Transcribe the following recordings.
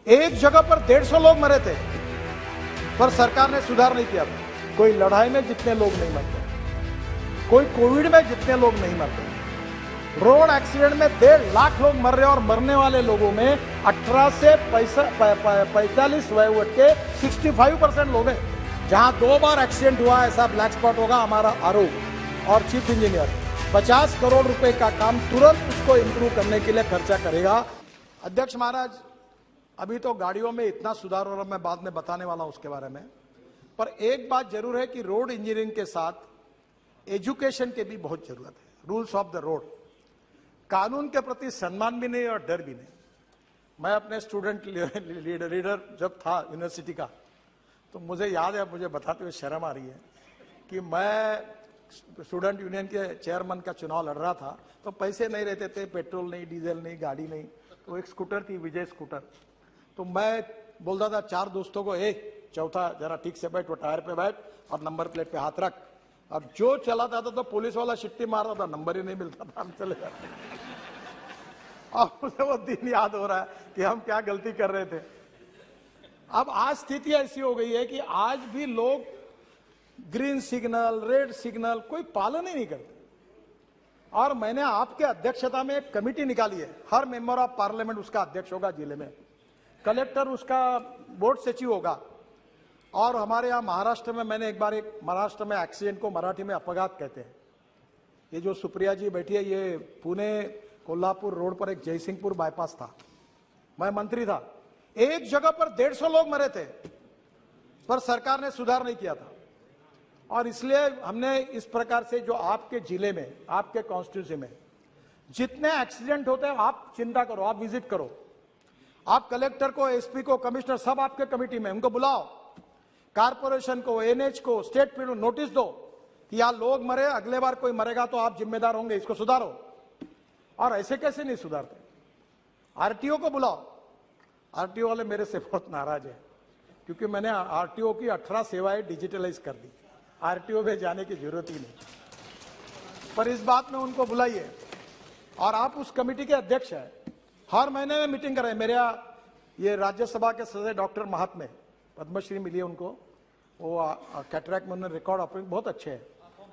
एक जगह पर 150 लोग मरे थे, पर सरकार ने सुधार नहीं किया था। कोई लड़ाई में जितने लोग नहीं मरते, कोई कोविड में जितने लोग नहीं मरते, रोड एक्सीडेंट में 1.5 लाख लोग मर रहे हैं और मरने वाले लोगों में 18 से 45 वयोवर्ग के 65% लोग हैं। जहां 2 बार एक्सीडेंट हुआ ऐसा ब्लैक स्पॉट होगा हमारा आरोप और चीफ इंजीनियर 50 करोड़ रुपए का काम तुरंत उसको इंप्रूव करने के लिए खर्चा करेगा। अध्यक्ष महाराज, अभी तो गाड़ियों में इतना सुधार हो रहा, मैं बाद में बताने वाला हूं उसके बारे में, पर एक बात जरूर है कि रोड इंजीनियरिंग के साथ एजुकेशन की भी बहुत जरूरत है। रूल्स ऑफ द रोड, कानून के प्रति सम्मान भी नहीं और डर भी नहीं। मैं अपने स्टूडेंट लीडर जब था यूनिवर्सिटी का, तो मुझे याद है, मुझे बताते हुए शर्म आ रही है कि मैं स्टूडेंट यूनियन के चेयरमैन का चुनाव लड़ रहा था, तो पैसे नहीं रहते थे, पेट्रोल नहीं, डीजल नहीं, गाड़ी नहीं, तो एक स्कूटर थी, विजय स्कूटर। तो मैं बोलता था 4 दोस्तों को, चौथा जरा ठीक से बैठ, वो टायर पे बैठ और नंबर प्लेट पे हाथ रख। अब जो चलाता था तो पुलिस वाला शिट्टी मार रहा था, नंबर ही नहीं मिलता था, हम चले जाते। अब मुझे वो दिन याद हो रहा है कि हम क्या गलती कर रहे थे। अब आज स्थिति ऐसी हो गई है कि आज भी लोग ग्रीन सिग्नल, रेड सिग्नल कोई पालन ही नहीं करते। और मैंने आपके अध्यक्षता में एक कमेटी निकाली है, हर मेंबर ऑफ पार्लियामेंट उसका अध्यक्ष होगा जिले में, कलेक्टर उसका बोर्ड सचिव होगा। और हमारे यहाँ महाराष्ट्र में, मैंने एक बार महाराष्ट्र में एक्सीडेंट को मराठी में अपघात कहते हैं। ये जो सुप्रिया जी बैठी है, ये पुणे कोल्हापुर रोड पर एक जयसिंहपुर बाईपास था, मैं मंत्री था, एक जगह पर 150 लोग मरे थे, पर सरकार ने सुधार नहीं किया था। और इसलिए हमने इस प्रकार से, जो आपके जिले में, आपके कॉन्स्टिट्यूंसी में जितने एक्सीडेंट होते हैं, आप चिंता करो, आप विजिट करो, आप कलेक्टर को, एसपी को, कमिश्नर सब आपके कमेटी में, उनको बुलाओ, कारपोरेशन को, एनएच को, स्टेट पीडब्ल्यू नोटिस दो कि यहां लोग मरे, अगले बार कोई मरेगा तो आप जिम्मेदार होंगे, इसको सुधारो। और ऐसे कैसे नहीं सुधारते? आरटीओ को बुलाओ। आरटीओ वाले मेरे से बहुत नाराज है, क्योंकि मैंने आरटीओ की 18 सेवाएं डिजिटलाइज कर दी, आरटीओ में जाने की जरूरत ही नहीं। पर इस बात में उनको बुलाइए, और आप उस कमेटी के अध्यक्ष हैं, हर महीने में मीटिंग करें। मेरे ये राज्यसभा के सदस्य डॉक्टर महात्मे, पद्मश्री मिली है उनको, वो कैटरैक्ट में उन्होंने रिकॉर्ड ऑपरेशन बहुत अच्छे हैं।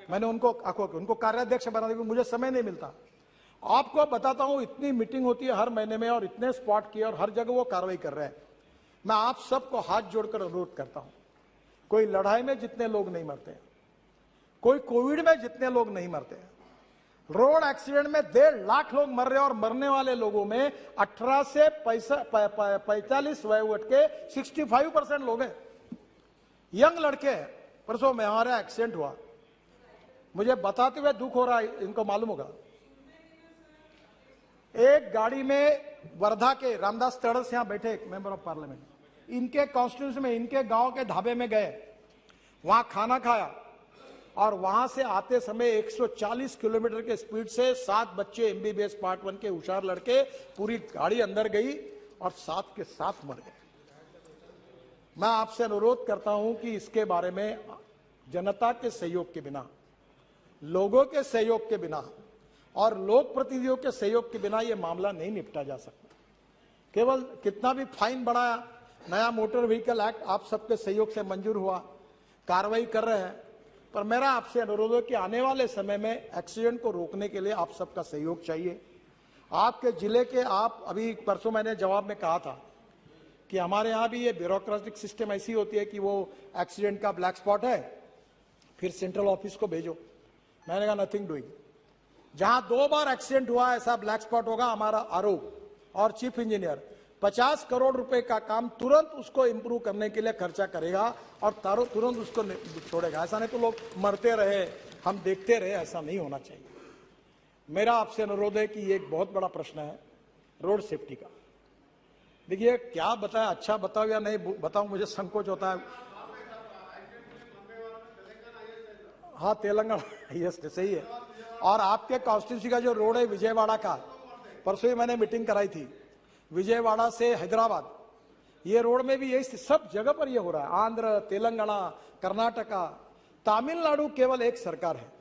मैंने उनको कार्याध्यक्ष बना दिया, मुझे समय नहीं मिलता। आपको बताता हूं, इतनी मीटिंग होती है हर महीने में, और इतने स्पॉट किए, और हर जगह वो कार्रवाई कर रहे हैं। मैं आप सबको हाथ जोड़कर अनुरोध करता हूं, कोई लड़ाई में जितने लोग नहीं मरते, कोई कोविड में जितने लोग नहीं मरते, रोड एक्सीडेंट में 1.5 लाख लोग मर रहे हैं और मरने वाले लोगों में 18 से 45 वयोवर्ग के 65% लोग हैं, यंग लड़के हैं। परसों में हमारा एक्सीडेंट हुआ, मुझे बताते हुए दुख हो रहा है, इनको मालूम होगा। एक गाड़ी में वर्धा के रामदास तड़स यहां बैठे एक मेंबर ऑफ पार्लियामेंट, इनके कॉन्स्टिट्यूंसी में, इनके गांव के ढाबे में गए, वहां खाना खाया, और वहां से आते समय 140 किलोमीटर के स्पीड से 7 बच्चे एमबीबीएस पार्ट 1 के होशियार लड़के, पूरी गाड़ी अंदर गई और 7 के 7 मर गए। मैं आपसे अनुरोध करता हूं कि इसके बारे में जनता के सहयोग के बिना, लोगों के सहयोग के बिना और लोक प्रतिनिधियों के सहयोग के बिना यह मामला नहीं निपटा जा सकता। केवल कितना भी फाइन बढ़ाया, नया मोटर व्हीकल एक्ट आप सबके सहयोग से मंजूर हुआ, कार्रवाई कर रहे हैं, पर मेरा आपसे अनुरोध है कि आने वाले समय में एक्सीडेंट को रोकने के लिए आप सबका सहयोग चाहिए। आपके जिले के, आप अभी परसों मैंने जवाब में कहा था कि हमारे यहाँ भी ये ब्यूरोक्रेटिक सिस्टम ऐसी होती है कि वो एक्सीडेंट का ब्लैक स्पॉट है, फिर सेंट्रल ऑफिस को भेजो। मैंने कहा नथिंग डूइंग। जहां 2 बार एक्सीडेंट हुआ ऐसा ब्लैक स्पॉट होगा हमारा आरोप और चीफ इंजीनियर 50 करोड़ रुपए का काम तुरंत उसको इंप्रूव करने के लिए खर्चा करेगा और तुरंत उसको छोड़ेगा। ऐसा नहीं तो लोग मरते रहे, हम देखते रहे, ऐसा नहीं होना चाहिए। मेरा आपसे अनुरोध है कि ये एक बहुत बड़ा प्रश्न है रोड सेफ्टी का। देखिए, क्या बताएं, अच्छा बताओ या नहीं बताऊं, मुझे संकोच होता है। हाँ, तेलंगाना यस सही है। और आपके कॉन्स्टिट्यूंसी का जो रोड है विजयवाड़ा का, परसों ही मैंने मीटिंग कराई थी, विजयवाड़ा से हैदराबाद, ये रोड में भी यही, सब जगह पर ये हो रहा है। आंध्र, तेलंगाना, कर्नाटका, तमिलनाडु केवल एक सरकार है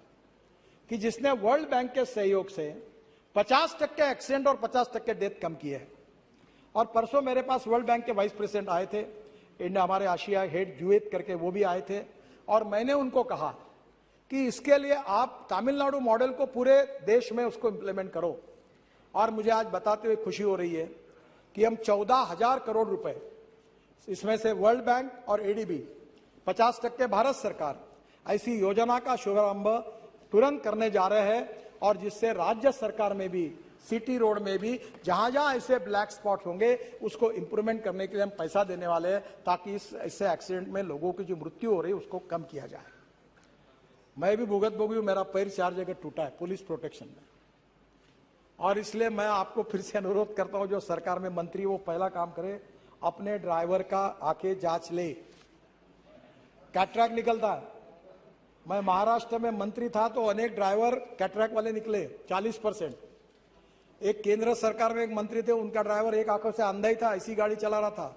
कि जिसने वर्ल्ड बैंक के सहयोग से 50% एक्सीडेंट और 50% डेथ कम किए हैं। और परसों मेरे पास वर्ल्ड बैंक के वाइस प्रेसिडेंट आए थे, इंडिया हमारे आशिया हेड जुएत करके वो भी आए थे, और मैंने उनको कहा कि इसके लिए आप तमिलनाडु मॉडल को पूरे देश में उसको इंप्लीमेंट करो। और मुझे आज बताते हुए खुशी हो रही है कि हम 14,000 करोड़ रुपए, इसमें से वर्ल्ड बैंक और एडीबी 50% भारत सरकार, ऐसी योजना का शुभारंभ तुरंत करने जा रहे हैं, और जिससे राज्य सरकार में भी, सिटी रोड में भी जहां जहां ऐसे ब्लैक स्पॉट होंगे उसको इंप्रूवमेंट करने के लिए हम पैसा देने वाले हैं, ताकि इससे एक्सीडेंट में लोगों की जो मृत्यु हो रही है उसको कम किया जाए। मैं भी भुगत भोगी हूं, मेरा पैर 4 जगह टूटा है पुलिस प्रोटेक्शन में, और इसलिए मैं आपको फिर से अनुरोध करता हूं, जो सरकार में मंत्री वो पहला काम करे, अपने ड्राइवर का आके जांच ले। कैटरैक्ट निकलता है, मैं महाराष्ट्र में मंत्री था तो अनेक ड्राइवर कैटरैक्ट वाले निकले 40%। एक केंद्र सरकार में एक मंत्री थे, उनका ड्राइवर एक आंखों से अंधा ही था, ऐसी गाड़ी चला रहा था।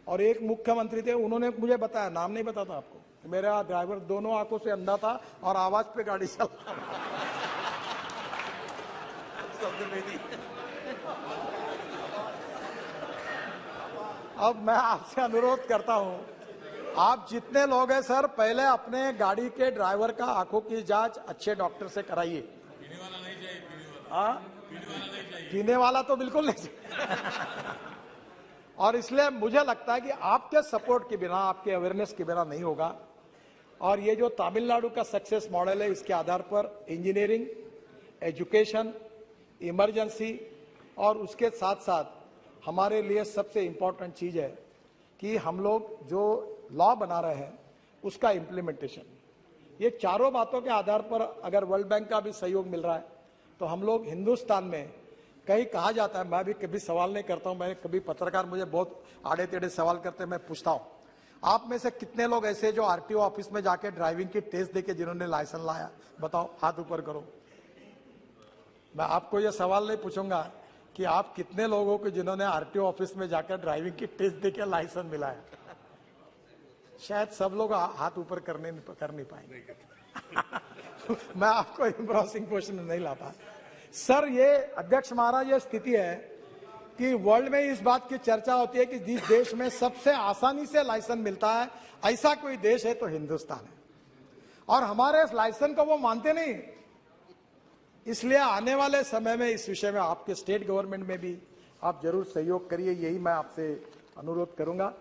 और एक मुख्यमंत्री थे, उन्होंने मुझे बताया, नाम नहीं बताता आपको, मेरा ड्राइवर दोनों आंखों से अंधा था और आवाज पे गाड़ी चला रहा था। अब मैं आपसे अनुरोध करता हूं, आप जितने लोग हैं सर, पहले अपने गाड़ी के ड्राइवर का आंखों की जांच अच्छे डॉक्टर से कराइए। पीने वाला नहीं चाहिए, पीने वाला तो बिल्कुल नहीं चाहिए। और इसलिए मुझे लगता है कि आपके सपोर्ट के बिना, आपके अवेयरनेस के बिना नहीं होगा। और ये जो तमिलनाडु का सक्सेस मॉडल है, इसके आधार पर इंजीनियरिंग, एजुकेशन, इमरजेंसी, और उसके साथ साथ हमारे लिए सबसे इंपॉर्टेंट चीज है कि हम लोग जो लॉ बना रहे हैं उसका इम्प्लीमेंटेशन। ये चारों बातों के आधार पर अगर वर्ल्ड बैंक का भी सहयोग मिल रहा है तो हम लोग हिंदुस्तान में, कहीं कहा जाता है, मैं भी कभी सवाल नहीं करता हूं, मैं कभी पत्रकार मुझे बहुत आड़े टेढ़े सवाल करते हैं, मैं पूछता हूं, आप में से कितने लोग ऐसे जो आरटीओ ऑफिस में जाके ड्राइविंग की टेस्ट देके जिन्होंने लाइसेंस लाया, बताओ, हाथ ऊपर करो। मैं आपको ये सवाल नहीं पूछूंगा कि आप कितने लोगों को जिन्होंने आरटीओ ऑफिस में जाकर ड्राइविंग की टेस्ट देके लाइसेंस मिलाया। शायद सब लोग हाथ ऊपर कर नहीं पाएंगे। मैं आपको एम्ब्रोसिंग क्वेश्चन नहीं लाता सर। ये अध्यक्ष महाराज, ये स्थिति है कि वर्ल्ड में इस बात की चर्चा होती है कि जिस देश में सबसे आसानी से लाइसेंस मिलता है, ऐसा कोई देश है तो हिंदुस्तान है। और हमारे इस लाइसेंस को वो मानते नहीं। इसलिए आने वाले समय में इस विषय में आपके स्टेट गवर्नमेंट में भी आप जरूर सहयोग करिए, यही मैं आपसे अनुरोध करूंगा।